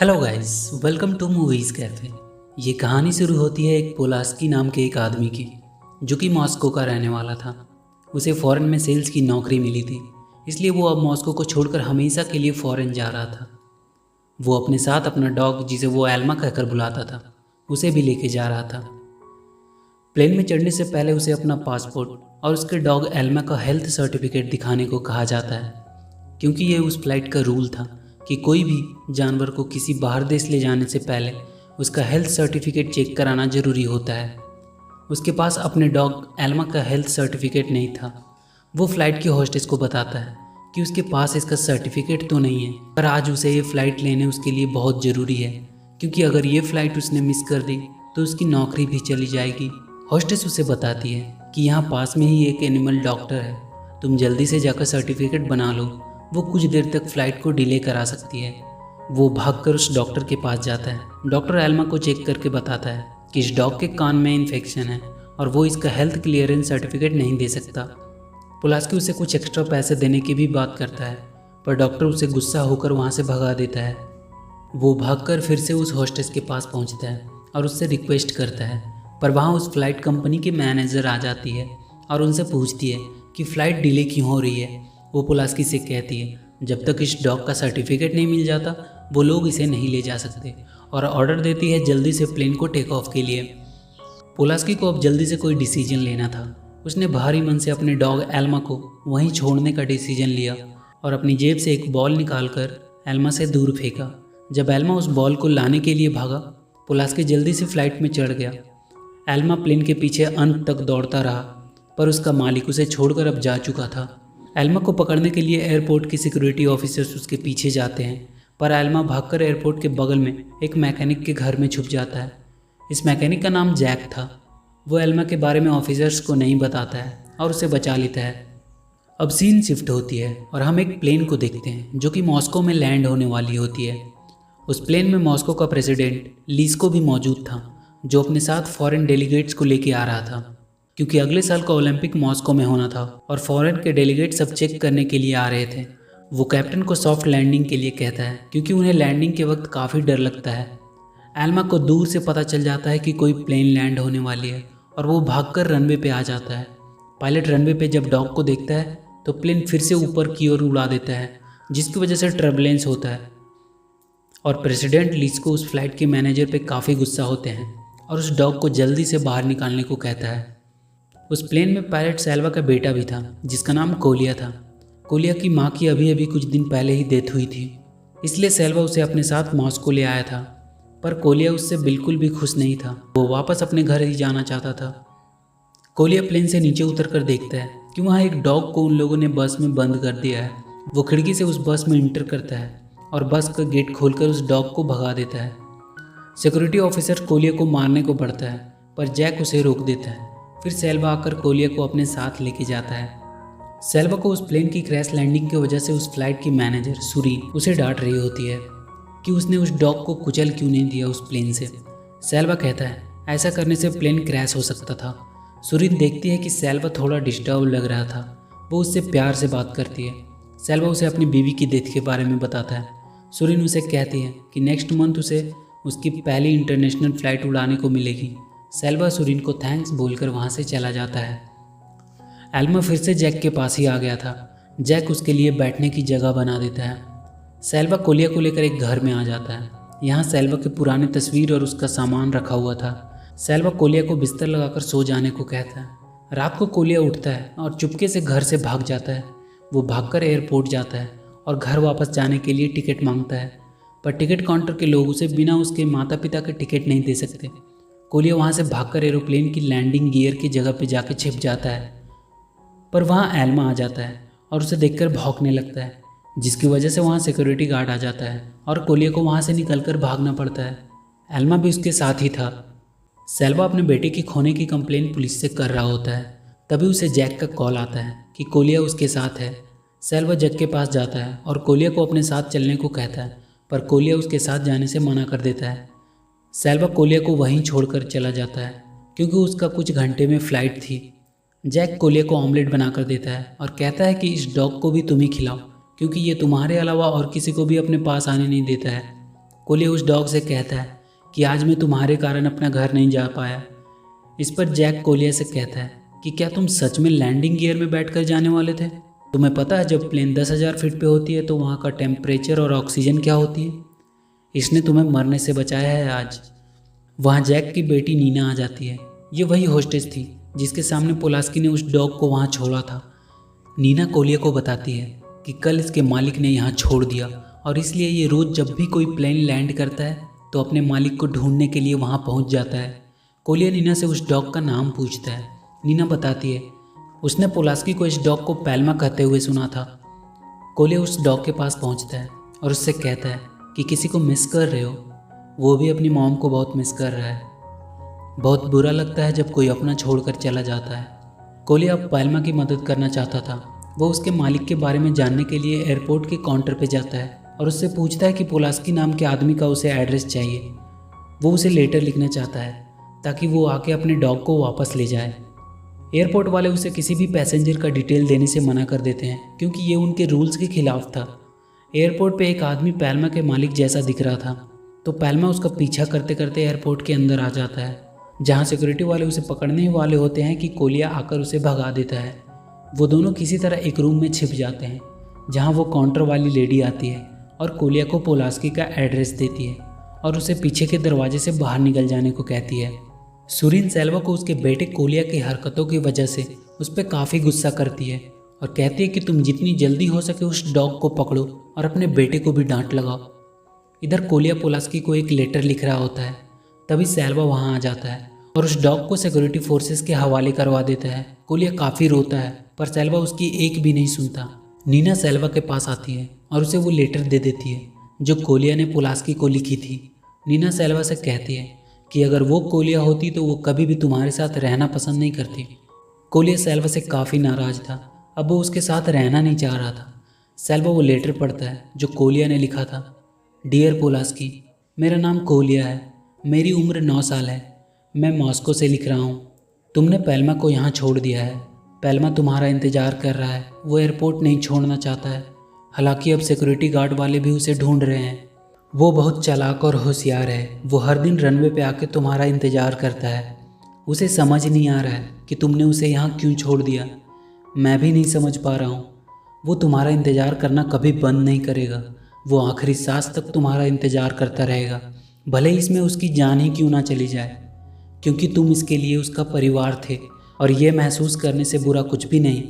Hello guys, welcome to movies cafe. ये कहानी शुरू होती है एक पोलास्की नाम के एक आदमी की, जो कि मॉस्को का रहने वाला था। उसे फ़ॉरेन में सेल्स की नौकरी मिली थी, इसलिए वो अब मॉस्को को छोड़कर हमेशा के लिए फ़ॉरेन जा रहा था। वो अपने साथ अपना डॉग, जिसे वो एल्मा कहकर बुलाता था, उसे भी लेके जा रहा था। प्लेन में चढ़ने से पहले उसे अपना पासपोर्ट और उसके डॉग एल्मा का हेल्थ सर्टिफिकेट दिखाने को कहा जाता है, क्योंकि ये उस फ्लाइट का रूल था कि कोई भी जानवर को किसी बाहर देश ले जाने से पहले उसका हेल्थ सर्टिफिकेट चेक कराना ज़रूरी होता है। उसके पास अपने डॉग एल्मा का हेल्थ सर्टिफिकेट नहीं था। वो फ्लाइट की होस्टेस को बताता है कि उसके पास इसका सर्टिफिकेट तो नहीं है, पर आज उसे ये फ़्लाइट लेने उसके लिए बहुत ज़रूरी है, क्योंकि अगर ये फ़्लाइट उसने मिस कर दी तो उसकी नौकरी भी चली जाएगी। होस्टेस उसे बताती है कि यहाँ पास में ही एक एनिमल डॉक्टर है, तुम जल्दी से जाकर सर्टिफिकेट बना लो, वो कुछ देर तक फ़्लाइट को डिले करा सकती है। वो भागकर उस डॉक्टर के पास जाता है। डॉक्टर एल्मा को चेक करके बताता है कि इस डॉग के कान में इन्फेक्शन है और वो इसका हेल्थ क्लियरेंस सर्टिफिकेट नहीं दे सकता। पोलास्की उसे कुछ एक्स्ट्रा पैसे देने की भी बात करता है, पर डॉक्टर उसे गुस्सा होकर वहाँ से भगा देता है। वो भागकर फिर से उस होस्टेस के पास पहुँचता है और उससे रिक्वेस्ट करता है, पर वहाँ उस फ्लाइट कंपनी की मैनेजर आ जाती है और उनसे पूछती है कि फ़्लाइट डिले क्यों हो रही है। वो पोलास्की से कहती है जब तक इस डॉग का सर्टिफिकेट नहीं मिल जाता वो लोग इसे नहीं ले जा सकते, और ऑर्डर देती है जल्दी से प्लेन को टेक ऑफ के लिए। पोलास्की को अब जल्दी से कोई डिसीजन लेना था। उसने भारी मन से अपने डॉग एल्मा को वहीं छोड़ने का डिसीजन लिया और अपनी जेब से एक बॉल निकालकर एल्मा से दूर फेंका। जब एल्मा उस बॉल को लाने के लिए भागा, पोलास्की जल्दी से फ्लाइट में चढ़ गया। एल्मा प्लेन के पीछे अंत तक दौड़ता रहा, पर उसका मालिक उसे छोड़कर अब जा चुका था। एल्मा को पकड़ने के लिए एयरपोर्ट के सिक्योरिटी ऑफिसर्स उसके पीछे जाते हैं, पर एल्मा भागकर एयरपोर्ट के बगल में एक मैकेनिक के घर में छुप जाता है। इस मैकेनिक का नाम जैक था। वो एल्मा के बारे में ऑफिसर्स को नहीं बताता है और उसे बचा लेता है। अब सीन शिफ्ट होती है और हम एक प्लेन को देखते हैं जो कि मॉस्को में लैंड होने वाली होती है। उस प्लेन में मॉस्को का प्रेसिडेंट लीस्को भी मौजूद था, जो अपने साथ फॉरेन डेलीगेट्स को लेके आ रहा था, क्योंकि अगले साल का ओलंपिक मॉस्को में होना था और फॉरेन के डेलीगेट सब चेक करने के लिए आ रहे थे। वो कैप्टन को सॉफ्ट लैंडिंग के लिए कहता है, क्योंकि उन्हें लैंडिंग के वक्त काफ़ी डर लगता है। एल्मा को दूर से पता चल जाता है कि कोई प्लेन लैंड होने वाली है और वो भागकर रनवे पे आ जाता है। पायलट रनवे पे जब डॉग को देखता है तो प्लेन फिर से ऊपर की ओर उड़ा देता है, जिसकी वजह से टर्बुलेंस होता है और प्रेसिडेंट लीस्को उस फ्लाइट के मैनेजर पे काफ़ी गुस्सा होते हैं और उस डॉग को जल्दी से बाहर निकालने को कहता है। उस प्लेन में पायलट सेल्वा का बेटा भी था, जिसका नाम कोलिया था। कोलिया की माँ की अभी अभी कुछ दिन पहले ही डेथ हुई थी, इसलिए सेल्वा उसे अपने साथ मॉस्को ले आया था। पर कोलिया उससे बिल्कुल भी खुश नहीं था। वो वापस अपने घर ही जाना चाहता था। कोलिया प्लेन से नीचे उतरकर देखता है कि वहाँ एक डॉग को उन लोगों ने बस में बंद कर दिया है। वो खिड़की से उस बस में इंटर करता है और बस का गेट खोलकर उस डॉग को भगा देता है। सिक्योरिटी ऑफिसर कोलिया को मारने को बढ़ता है, पर जैक उसे रोक देता है। फिर सेल्वा आकर कोलिया को अपने साथ लेके जाता है। सेल्वा को उस प्लेन की क्रैश लैंडिंग की वजह से उस फ्लाइट की मैनेजर सुरीन उसे डांट रही होती है कि उसने उस डॉग को कुचल क्यों नहीं दिया उस प्लेन से। सेल्वा कहता है ऐसा करने से प्लेन क्रैश हो सकता था। सुरीन देखती है कि सेल्वा थोड़ा डिस्टर्ब लग रहा था। वो उससे प्यार से बात करती है। सेल्वा उसे अपनी बीवी की डेथ के बारे में बताता है। सुरीन उसे कहती है कि नेक्स्ट मंथ उसे उसकी पहली इंटरनेशनल फ़्लाइट उड़ाने को मिलेगी। सेल्वा सुरीन को थैंक्स बोलकर वहाँ से चला जाता है। एल्मा फिर से जैक के पास ही आ गया था। जैक उसके लिए बैठने की जगह बना देता है। सेल्वा कोलिया को लेकर एक घर में आ जाता है। यहाँ सेल्वा के पुराने तस्वीर और उसका सामान रखा हुआ था। सेल्वा कोलिया को बिस्तर लगाकर सो जाने को कहता है। रात को कोलिया उठता है और चुपके से घर से भाग जाता है। वो भागकर एयरपोर्ट जाता है और घर वापस जाने के लिए टिकट मांगता है, पर टिकट काउंटर के लोग उसे बिना उसके माता पिता के टिकट नहीं दे सकते। कोलिया वहाँ से भागकर एरोप्लेन की लैंडिंग गियर की जगह पे जाके छिप जाता है, पर वहाँ एल्मा आ जाता है और उसे देखकर भौंकने लगता है, जिसकी वजह से वहाँ सिक्योरिटी गार्ड आ जाता है और कोलिया को वहाँ से निकलकर भागना पड़ता है। एल्मा भी उसके साथ ही था। सेल्वा अपने बेटे की खोने की कंप्लेन पुलिस से कर रहा होता है। तभी उसे जैक का कॉल आता है कि कोलिया उसके साथ है। सेल्वा जैक के पास जाता है और कोलिया को अपने साथ चलने को कहता है, पर कोलिया उसके साथ जाने से मना कर देता है। सेल्वा कोलिया को वहीं छोड़कर चला जाता है, क्योंकि उसका कुछ घंटे में फ़्लाइट थी। जैक कोलिया को ऑमलेट बनाकर देता है और कहता है कि इस डॉग को भी तुम ही खिलाओ, क्योंकि ये तुम्हारे अलावा और किसी को भी अपने पास आने नहीं देता है। कोलिया उस डॉग से कहता है कि आज मैं तुम्हारे कारण अपना घर नहीं जा पाया। इस पर जैक कोलिया से कहता है कि क्या तुम सच में लैंडिंग गियर में बैठकर जाने वाले थे? तुम्हें पता है जब प्लेन 10,000 फीट पे होती है तो वहाँ का टेम्परेचर और ऑक्सीजन क्या होती है? इसने तुम्हें मरने से बचाया है आज। वहाँ जैक की बेटी नीना आ जाती है। ये वही होस्टेस थी जिसके सामने पोलास्की ने उस डॉग को वहाँ छोड़ा था। नीना कोलिया को बताती है कि कल इसके मालिक ने यहाँ छोड़ दिया और इसलिए ये रोज़ जब भी कोई प्लेन लैंड करता है तो अपने मालिक को ढूंढने के लिए वहाँ पहुँच जाता है। कोलिया नीना से उस डॉग का नाम पूछता है। नीना बताती है उसने पोलास्की को इस डॉग को पैल्मा कहते हुए सुना था। कोलिया उस डॉग के पास पहुँचता है और उससे कहता है कि किसी को मिस कर रहे हो? वो भी अपनी मॉम को बहुत मिस कर रहा है। बहुत बुरा लगता है जब कोई अपना छोड़कर चला जाता है। कोलिया अब पैल्मा की मदद करना चाहता था। वो उसके मालिक के बारे में जानने के लिए एयरपोर्ट के काउंटर पे जाता है और उससे पूछता है कि पोलास्की नाम के आदमी का उसे एड्रेस चाहिए। वो उसे लेटर लिखना चाहता है ताकि वो आके अपने डॉग को वापस ले जाए। एयरपोर्ट वाले उसे किसी भी पैसेंजर का डिटेल देने से मना कर देते हैं क्योंकि ये उनके रूल्स के खिलाफ था। एयरपोर्ट पे एक आदमी पैल्मा के मालिक जैसा दिख रहा था तो पैल्मा उसका पीछा करते करते एयरपोर्ट के अंदर आ जाता है, जहाँ सिक्योरिटी वाले उसे पकड़ने ही वाले होते हैं कि कोलिया आकर उसे भगा देता है। वो दोनों किसी तरह एक रूम में छिप जाते हैं जहाँ वो काउंटर वाली लेडी आती है और कोलिया को पोलास्की का एड्रेस देती है और उसे पीछे के दरवाजे से बाहर निकल जाने को कहती है। सुरीन सेल्वा को उसके बेटे कोलिया की हरकतों की वजह से उस पर काफ़ी गुस्सा करती है और कहती है कि तुम जितनी जल्दी हो सके उस डॉग को पकड़ो और अपने बेटे को भी डांट लगाओ। इधर कोलिया पोलास्की को एक लेटर लिख रहा होता है। तभी सेल्वा वहाँ आ जाता है और उस डॉग को सिक्योरिटी फोर्सेस के हवाले करवा देता है। कोलिया काफ़ी रोता है पर सेल्वा उसकी एक भी नहीं सुनता। नीना सेल्वा के पास आती है और उसे वो लेटर दे देती है जो कोलिया ने पोलास्की को लिखी थी। नीना सेल्वा से कहती है कि अगर वो कोलिया होती तो वो कभी भी तुम्हारे साथ रहना पसंद नहीं करती। कोलिया सेल्वा से काफ़ी नाराज़ था। अब वो उसके साथ रहना नहीं चाह रहा था। सेल्वा वो लेटर पढ़ता है जो कोलिया ने लिखा था। डियर पोलास्की, मेरा नाम कोलिया है। मेरी उम्र 9 साल है। मैं मॉस्को से लिख रहा हूँ। तुमने पैल्मा को यहाँ छोड़ दिया है। पैल्मा तुम्हारा इंतज़ार कर रहा है। वो एयरपोर्ट नहीं छोड़ना चाहता है। हालांकि अब सिक्योरिटी गार्ड वाले भी उसे ढूंढ रहे हैं। वो बहुत चालाक और होशियार है। वो हर दिन रनवे पे आके तुम्हारा इंतज़ार करता है। उसे समझ नहीं आ रहा है कि तुमने उसे यहाँ क्यों छोड़ दिया। मैं भी नहीं समझ पा रहा हूँ। वो तुम्हारा इंतज़ार करना कभी बंद नहीं करेगा। वो आखिरी सांस तक तुम्हारा इंतज़ार करता रहेगा, भले इसमें उसकी जान ही क्यों ना चली जाए, क्योंकि तुम इसके लिए उसका परिवार थे। और ये महसूस करने से बुरा कुछ भी नहीं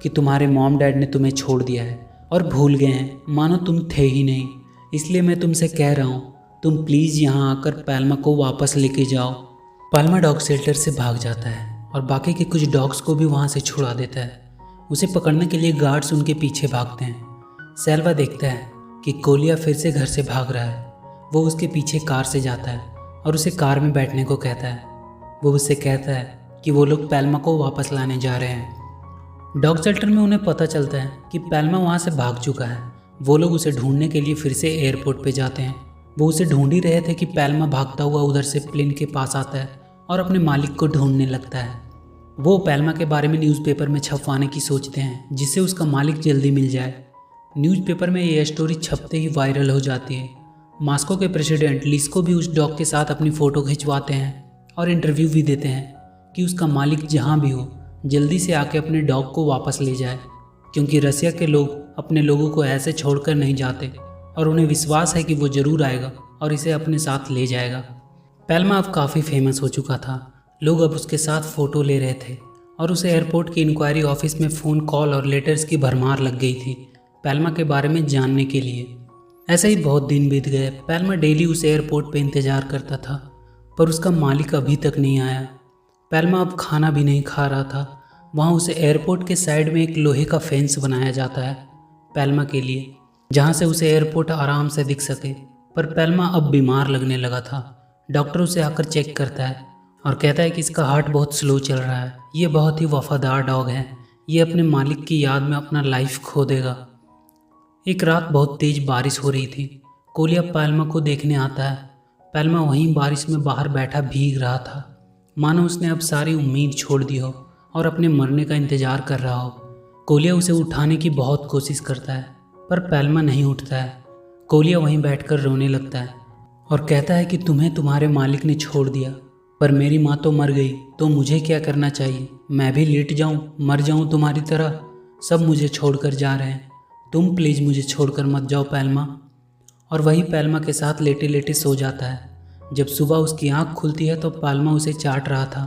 कि तुम्हारे मॉम डैड ने तुम्हें छोड़ दिया है और भूल गए हैं, मानो तुम थे ही नहीं। इसलिए मैं तुमसे कह रहा हूँ, तुम प्लीज़ यहाँ आकर पैल्मा को वापस लेके जाओ। पैल्मा डॉग शेल्टर से भाग जाता है और बाकी के कुछ डॉग्स को भी वहाँ से छुड़ा देता है। उसे पकड़ने के लिए गार्ड्स उनके पीछे भागते हैं। सेल्वा देखता है कि कोलिया फिर से घर से भाग रहा है। वो उसके पीछे कार से जाता है और उसे कार में बैठने को कहता है। वो उससे कहता है कि वो लोग पैल्मा को वापस लाने जा रहे हैं। डॉग शेल्टर में उन्हें पता चलता है कि पैल्मा वहाँ से भाग चुका है। वो लोग उसे ढूंढने के लिए फिर से एयरपोर्ट पे जाते हैं। वो उसे ढूंढ ही रहे थे कि पैल्मा भागता हुआ उधर से प्लेन के पास आता है और अपने मालिक को ढूंढने लगता है। वो पैल्मा के बारे में न्यूज़पेपर में छपवाने की सोचते हैं जिससे उसका मालिक जल्दी मिल जाए। न्यूज़पेपर में ये स्टोरी छपते ही वायरल हो जाती है। मॉस्को के प्रेसिडेंट लिस्को भी उस डॉग के साथ अपनी फ़ोटो खिंचवाते हैं और इंटरव्यू भी देते हैं कि उसका मालिक जहाँ भी हो जल्दी से आके अपने डॉग को वापस ले जाए, क्योंकि रसिया के लोग अपने लोगों को ऐसे छोड़कर नहीं जाते और उन्हें विश्वास है कि वो ज़रूर आएगा और इसे अपने साथ ले जाएगा। पैल्मा अब काफ़ी फेमस हो चुका था। लोग अब उसके साथ फ़ोटो ले रहे थे और उसे एयरपोर्ट की इंक्वायरी ऑफिस में फ़ोन कॉल और लेटर्स की भरमार लग गई थी पैल्मा के बारे में जानने के लिए। ऐसे ही बहुत दिन बीत गए। पैल्मा डेली उस एयरपोर्ट पे इंतज़ार करता था पर उसका मालिक अभी तक नहीं आया। पैल्मा अब खाना भी नहीं खा रहा था। वहाँ उसे एयरपोर्ट के साइड में एक लोहे का फेंस बनाया जाता है पैल्मा के लिए, जहाँ से उसे एयरपोर्ट आराम से दिख सके। पर पैल्मा अब बीमार लगने लगा था। डॉक्टर उसे आकर चेक करता है और कहता है कि इसका हार्ट बहुत स्लो चल रहा है। ये बहुत ही वफादार डॉग है। ये अपने मालिक की याद में अपना लाइफ खो देगा। एक रात बहुत तेज़ बारिश हो रही थी। कोलिया पैल्मा को देखने आता है। पैल्मा वहीं बारिश में बाहर बैठा भीग रहा था, मानो उसने अब सारी उम्मीद छोड़ दी हो और अपने मरने का इंतज़ार कर रहा हो। कोलिया उसे उठाने की बहुत कोशिश करता है पर पैल्मा नहीं उठता है। कोलिया वहीं बैठकर रोने लगता है और कहता है कि तुम्हें तुम्हारे मालिक ने छोड़ दिया, पर मेरी माँ तो मर गई, तो मुझे क्या करना चाहिए? मैं भी लेट जाऊँ, मर जाऊँ तुम्हारी तरह? सब मुझे छोड़कर जा रहे हैं, तुम प्लीज़ मुझे छोड़कर मत जाओ पैल्मा। और वही पैल्मा के साथ लेटे लेटे सो जाता है। जब सुबह उसकी आँख खुलती है तो पैल्मा उसे चाट रहा था।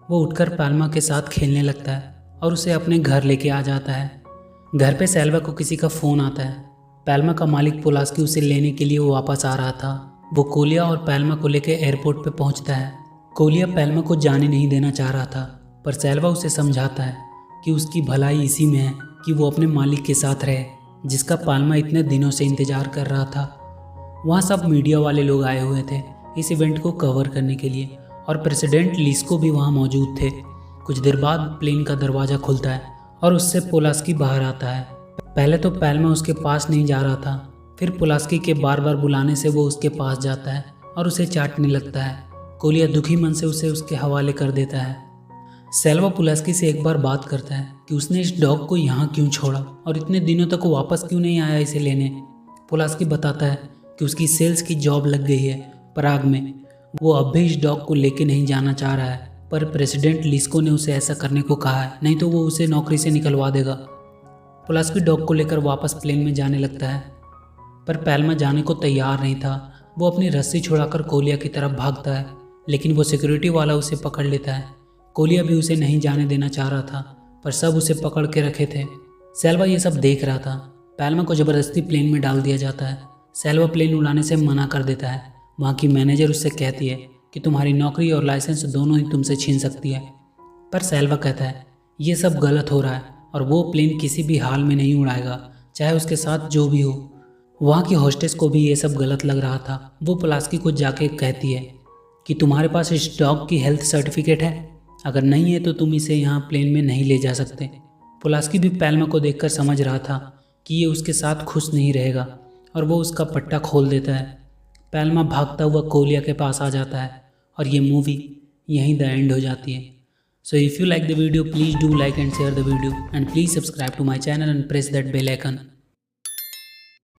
वो उठकर पैल्मा के साथ खेलने लगता है और उसे अपने घर लेके आ जाता है। घर पे सेल्वा को किसी का फ़ोन आता है। पैल्मा का मालिक पोलास्की उसे लेने के लिए वो वापस आ रहा था। वो कोलिया और पैल्मा को लेकर एयरपोर्ट पे पहुंचता है। कोलिया पैल्मा को जाने नहीं देना चाह रहा था, पर सेल्वा उसे समझाता है कि उसकी भलाई इसी में है कि वो अपने मालिक के साथ रहे, जिसका पैल्मा इतने दिनों से इंतज़ार कर रहा था। वहाँ सब मीडिया वाले लोग आए हुए थे इस इवेंट को कवर करने के लिए, और प्रेसिडेंट लिस्को भी वहाँ मौजूद थे। कुछ देर बाद प्लेन का दरवाज़ा खुलता है और उससे पोलास्की बाहर आता है। पहले तो पैल्मा उसके पास नहीं जा रहा था, फिर पोलास्की के बार बार बुलाने से वो उसके पास जाता है और उसे चाटने लगता है। कोलिया दुखी मन से उसे उसके हवाले कर देता है। सेल्वा पोलास्की से एक बार बात करता है कि उसने इस डॉग को यहाँ क्यों छोड़ा और इतने दिनों तक वो वापस क्यों नहीं आया इसे लेने। पोलास्की बताता है कि उसकी सेल्स की जॉब लग गई है पराग में, वो अब भी इस डॉग को लेके नहीं जाना चाह रहा है, पर प्रेसिडेंट लिस्को ने उसे ऐसा करने को कहा है, नहीं तो वो उसे नौकरी से निकलवा देगा। पोलास्की डॉग को लेकर वापस प्लेन में जाने लगता है, पर पैल्मा जाने को तैयार नहीं था। वो अपनी रस्सी छुड़ाकर कोलिया की तरफ भागता है, लेकिन वो सिक्योरिटी वाला उसे पकड़ लेता है। कोलिया भी उसे नहीं जाने देना चाह रहा था, पर सब उसे पकड़ के रखे थे। सेल्वा ये सब देख रहा था। पैल्मा को ज़बरदस्ती प्लेन में डाल दिया जाता है। सेल्वा प्लेन उड़ाने से मना कर देता है। वहाँ की मैनेजर उससे कहती है कि तुम्हारी नौकरी और लाइसेंस दोनों ही तुमसे छीन सकती है, पर सेल्वा कहता है ये सब गलत हो रहा है और वो प्लेन किसी भी हाल में नहीं उड़ाएगा, चाहे उसके साथ जो भी हो। वहाँ की होस्टेस को भी ये सब गलत लग रहा था। वो पोलास्की को जाके कहती है कि तुम्हारे पास इस डॉग की हेल्थ सर्टिफिकेट है, अगर नहीं है तो तुम इसे यहाँ प्लेन में नहीं ले जा सकते। पोलास्की भी पैल्मा को देखकर समझ रहा था कि ये उसके साथ खुश नहीं रहेगा, और वो उसका पट्टा खोल देता है। पैल्मा भागता हुआ कोलिया के पास आ जाता है और ये मूवी यहीं द एंड हो जाती है। So if you like the video, please do like and share the video, and please subscribe to my channel and press that bell icon.